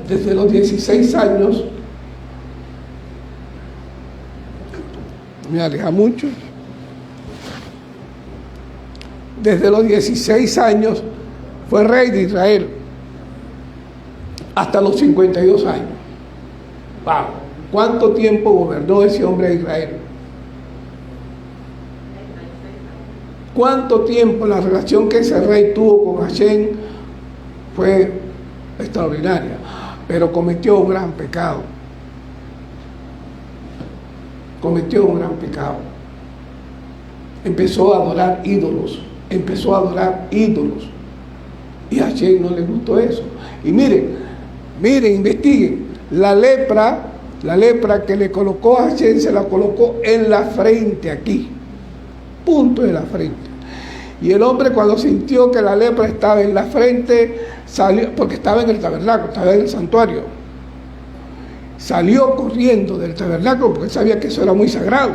me aleja mucho, desde los 16 años fue rey de Israel, hasta los 52 años. ¡Wow! ¿Cuánto tiempo gobernó ese hombre a Israel? ¿Cuánto tiempo? La relación que ese rey tuvo con Hashem fue extraordinaria, pero cometió un gran pecado. Cometió un gran pecado. Empezó a adorar ídolos. Y a Hashem no le gustó eso. Y miren, investiguen. La lepra que le colocó a Hashem, se la colocó en la frente aquí. Punto de la frente. Y el hombre, cuando sintió que la lepra estaba en la frente, salió, porque estaba en el tabernáculo, estaba en el santuario. Salió corriendo del tabernáculo porque sabía que eso era muy sagrado.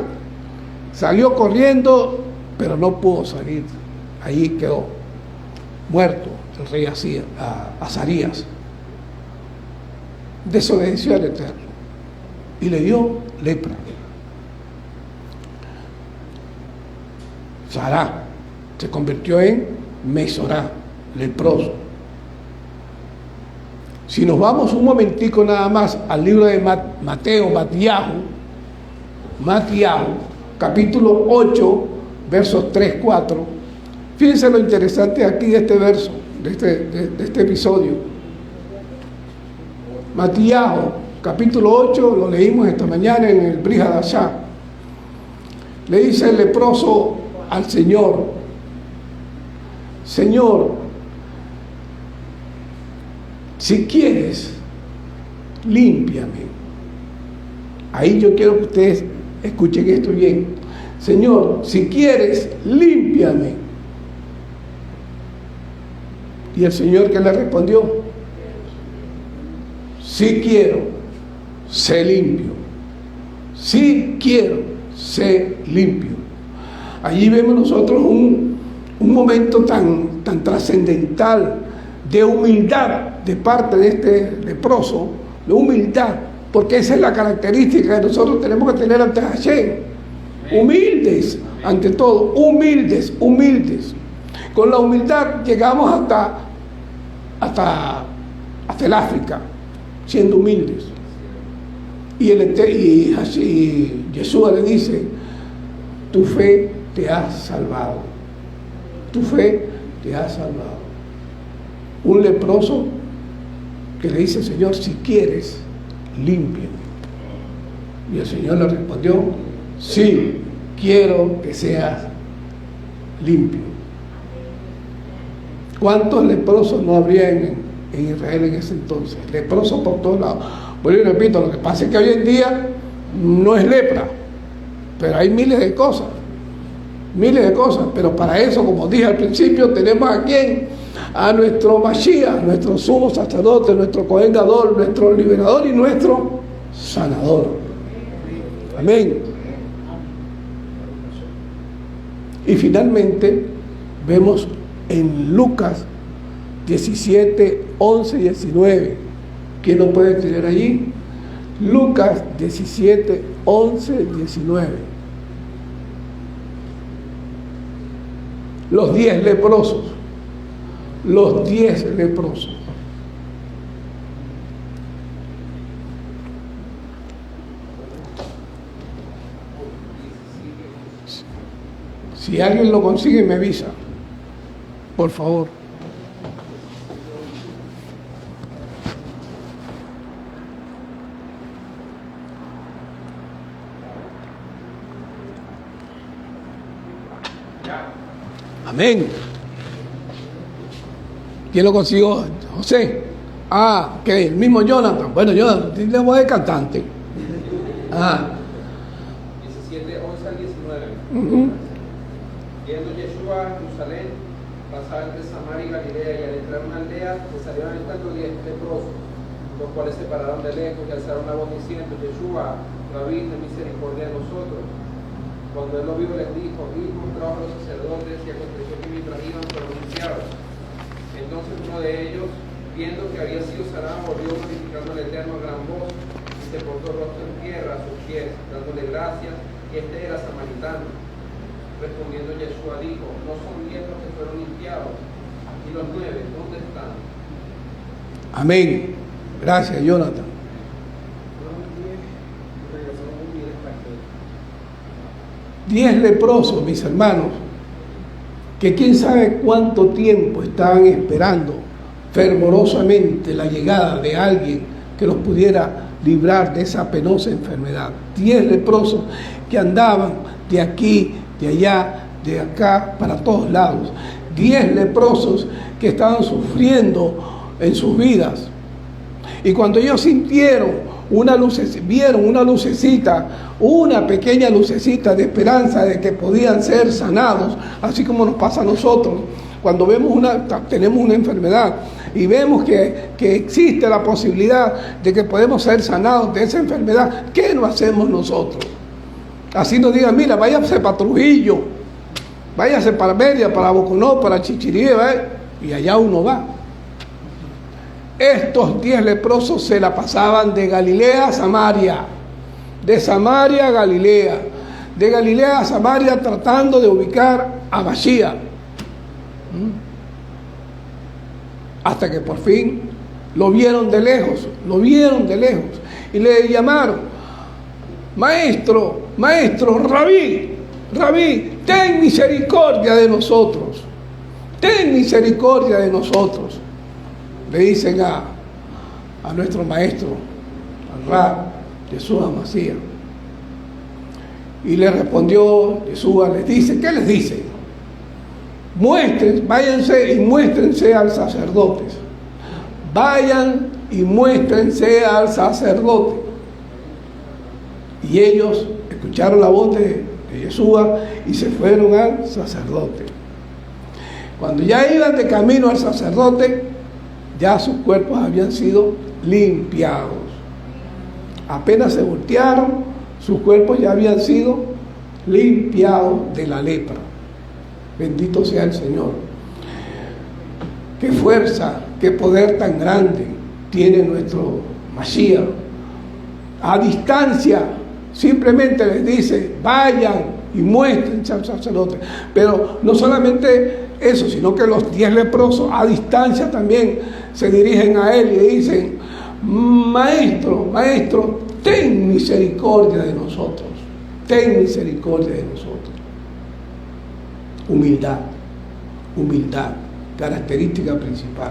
Salió corriendo, pero no pudo salir. Ahí quedó muerto el rey Azarías. Desobedeció al Eterno y le dio lepra. Sará se convirtió en Mesorá, leproso. Si nos vamos un momentico nada más al libro de Matiahu, capítulo 8, versos 3, 4, fíjense lo interesante aquí de este verso, de este episodio. Matiahu, capítulo 8, lo leímos esta mañana en el Brit Hadashah. Le dice el leproso al Señor: Señor, si quieres, límpiame. Ahí yo quiero que ustedes escuchen esto bien. Señor, si quieres, límpiame. Y el Señor, ¿qué le respondió? Si quiero, sé limpio. Si quiero, sé limpio. Allí vemos nosotros un momento tan trascendental de humildad de parte de este leproso, de humildad, porque esa es la característica que nosotros tenemos que tener ante Hashem. Humildes, ante todo, humildes. Con la humildad llegamos hasta el África, siendo humildes. Y Yeshua le dice: tu fe te ha salvado. Tu fe te ha salvado. Un leproso que le dice: Señor, si quieres, límpiame. Y el Señor le respondió: sí, quiero que seas limpio. ¿Cuántos leprosos no habría en Israel en ese entonces? Leprosos por todos lados. Bueno, y repito, lo que pasa es que hoy en día no es lepra, pero hay miles de cosas, pero para eso, como dije al principio, tenemos a quién, a nuestro Mashiach, nuestro sumo sacerdote, nuestro Cohen Gadol, nuestro liberador y nuestro sanador. Amén. Y finalmente vemos en Lucas 17, 11 y 19. ¿Quién lo puede tener allí? Lucas 17, 11 y 19. Los 10 leprosos. Los 10 leprosos. Si alguien lo consigue, me avisa, por favor. Amén. ¿Quién lo consiguió? José. ¿Qué? El mismo Jonathan. Bueno, Jonathan, tiene voz de cantante. 17, 11 al 19. Yendo Yeshua a Jerusalén, pasaba entre Samaria y Galilea, y al entrar en una aldea, le salieron al encuentro 10 leprosos, los cuales se pararon de lejos y alzaron la voz diciendo: Yeshua, Rabí, ten misericordia de nosotros. Cuando él lo vio, les dijo: id, mostraos a los sacerdotes. Y aconteció que mientras iban, fueron limpiados. Entonces uno de ellos, viendo que había sido sanado, volvió glorificando al Eterno a gran voz, y se portó el rostro en tierra a sus pies, dándole gracias, y este era samaritano. Respondiendo Yeshua dijo: no son 10 los que fueron limpiados, y los 9, ¿dónde están? Amén. Gracias, Jonathan. 10 leprosos, mis hermanos, que quién sabe cuánto tiempo estaban esperando fervorosamente la llegada de alguien que los pudiera librar de esa penosa enfermedad. 10 leprosos que andaban de aquí, de allá, de acá, para todos lados. 10 leprosos que estaban sufriendo en sus vidas. Y cuando ellos sintieron vieron una lucecita, una pequeña lucecita de esperanza de que podían ser sanados, así como nos pasa a nosotros. Cuando tenemos una enfermedad y vemos que existe la posibilidad de que podemos ser sanados de esa enfermedad, ¿qué no hacemos nosotros? Así nos digan, mira, váyase para Trujillo, váyase para Mérida, para Boconó, para Chichirí, y allá uno va. Estos 10 leprosos se la pasaban de Galilea a Samaria, de Samaria a Galilea, de Galilea a Samaria, tratando de ubicar a Mashiach. Hasta que por fin lo vieron de lejos, y le llamaron, maestro, rabí, ten misericordia de nosotros, le dicen a nuestro maestro, al Rab, Yeshua Mashiach. Y le respondió Yeshua, les dice, ¿qué les dice? Váyanse y muéstrense al sacerdote. Vayan y muéstrense al sacerdote. Y ellos escucharon la voz de Yeshua y se fueron al sacerdote. Cuando ya iban de camino al sacerdote, ya sus cuerpos habían sido limpiados. Apenas se voltearon, sus cuerpos ya habían sido limpiados de la lepra. Bendito sea el Señor. Qué fuerza, qué poder tan grande tiene nuestro Mashiach. A distancia, simplemente les dice, vayan y muéstrense al sacerdote. Pero no solamente eso, sino que los 10 leprosos a distancia también se dirigen a él y le dicen, maestro, ten misericordia de nosotros, Humildad, característica principal.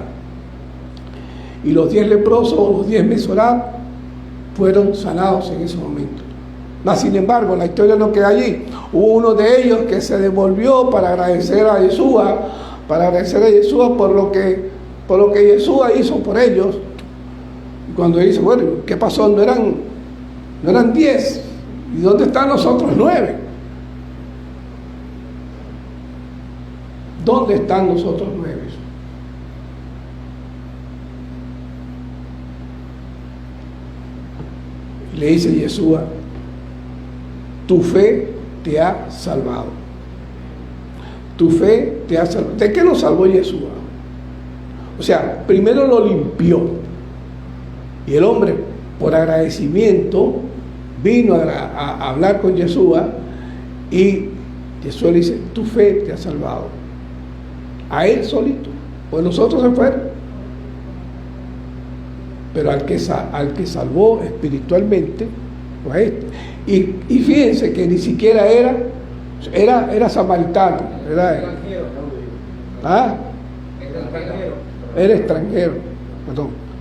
Y los 10 leprosos, los 10 mesorá, fueron sanados en ese momento. Mas, sin embargo, la historia no queda allí. Hubo uno de ellos que se devolvió para agradecer a Yeshua, por lo que Yeshua hizo por ellos. Y cuando dice, bueno, ¿qué pasó? No eran 10. ¿Y dónde están los otros 9? ¿Dónde están los otros 9? Le dice Yeshua, tu fe te ha salvado. Tu fe te ha salvado. ¿De qué nos salvó Yeshua? O sea, primero lo limpió. Y el hombre, por agradecimiento, vino a hablar con Yeshua. Y Yeshua le dice, tu fe te ha salvado. A él solito. Pues los otros se fueron. Pero al que salvó espiritualmente fue a este. Y fíjense que ni siquiera era samaritano. Era extranjero.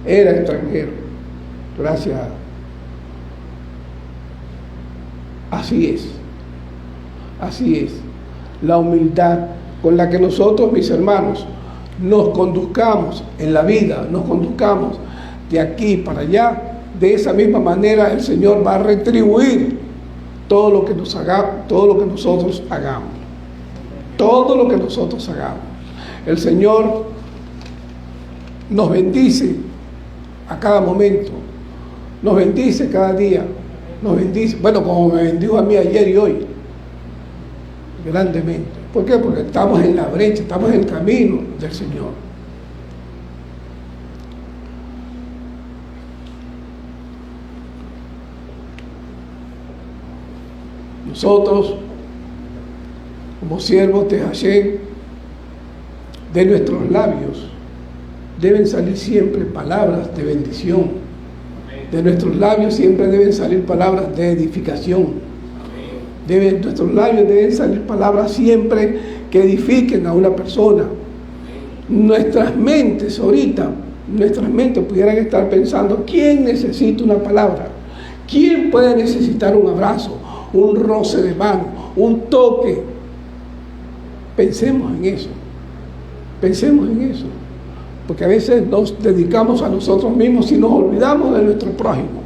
Era extranjero. Gracias. Así es. La humildad con la que nosotros, mis hermanos, nos conduzcamos en la vida, nos conduzcamos de aquí para allá. De esa misma manera el Señor va a retribuir todo lo que nosotros hagamos. Todo lo que nosotros hagamos. El Señor nos bendice a cada momento. Nos bendice cada día. Nos bendice, bueno, como me bendijo a mí ayer y hoy. Grandemente. ¿Por qué? Porque estamos en la brecha, estamos en el camino del Señor. Nosotros, como siervos de Hashem, de nuestros labios deben salir siempre palabras de bendición. De nuestros labios siempre deben salir palabras de edificación. nuestros labios deben salir palabras siempre que edifiquen a una persona. Nuestras mentes ahorita, pudieran estar pensando, ¿quién necesita una palabra? ¿Quién puede necesitar un abrazo, un roce de mano, un toque? Pensemos en eso. Porque a veces nos dedicamos a nosotros mismos y nos olvidamos de nuestro prójimo.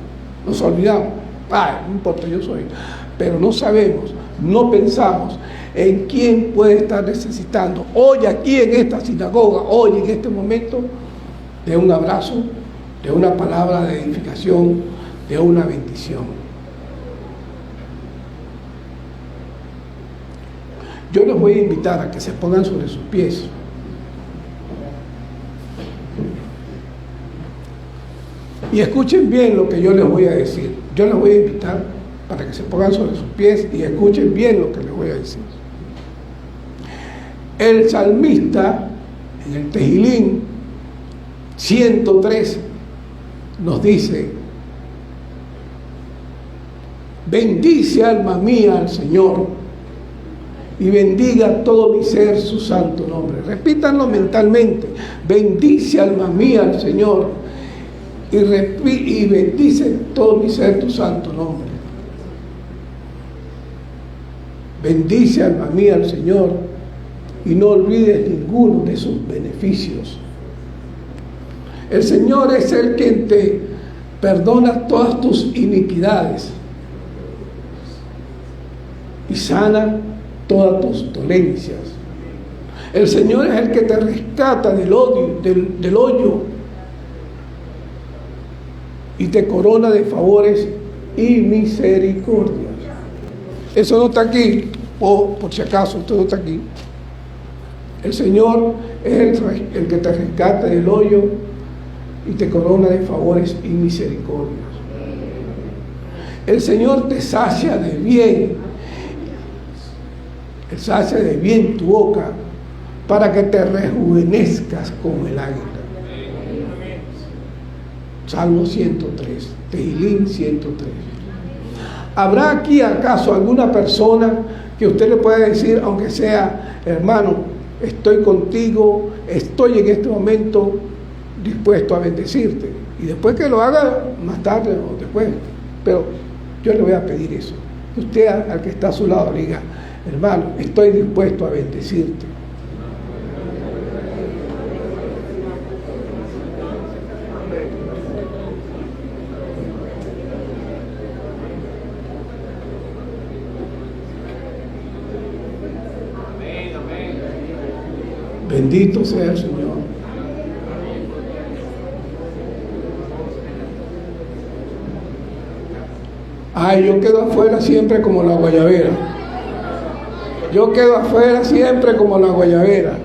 Nos olvidamos. No importa, yo soy. Pero no sabemos, no pensamos en quién puede estar necesitando hoy aquí en esta sinagoga, hoy en este momento, de un abrazo, de una palabra de edificación, de una bendición. Yo les voy a invitar a que se pongan sobre sus pies. Y escuchen bien lo que yo les voy a decir. Yo les voy a invitar para que se pongan sobre sus pies y escuchen bien lo que les voy a decir. El salmista, en el Tejilín 103, nos dice: bendice alma mía al Señor y bendiga todo mi ser su santo nombre. Repítanlo mentalmente: bendice alma mía al Señor y bendice todo mi ser tu santo nombre. Bendice alma mía al Señor y no olvides ninguno de sus beneficios. El Señor es el quien te perdona todas tus iniquidades y sana todas tus dolencias. El Señor es el que te rescata del hoyo y te corona de favores y misericordias. Eso no está aquí, por si acaso, esto no está aquí. El Señor es el que te rescata del hoyo y te corona de favores y misericordias. El Señor te sacia de bien. Él sacia de bien tu boca para que te rejuvenezcas como el águila. Salmo 103, Tejilín 103. ¿Habrá aquí acaso alguna persona que usted le pueda decir, aunque sea, hermano, estoy contigo, estoy en este momento dispuesto a bendecirte? Y después que lo haga, más tarde o después, pero yo le voy a pedir eso. Que usted al que está a su lado le diga: hermano, estoy dispuesto a bendecirte. Bendito sea el Señor. Ay, yo quedo afuera siempre como la guayabera. Yo quedo afuera siempre como la guayabera.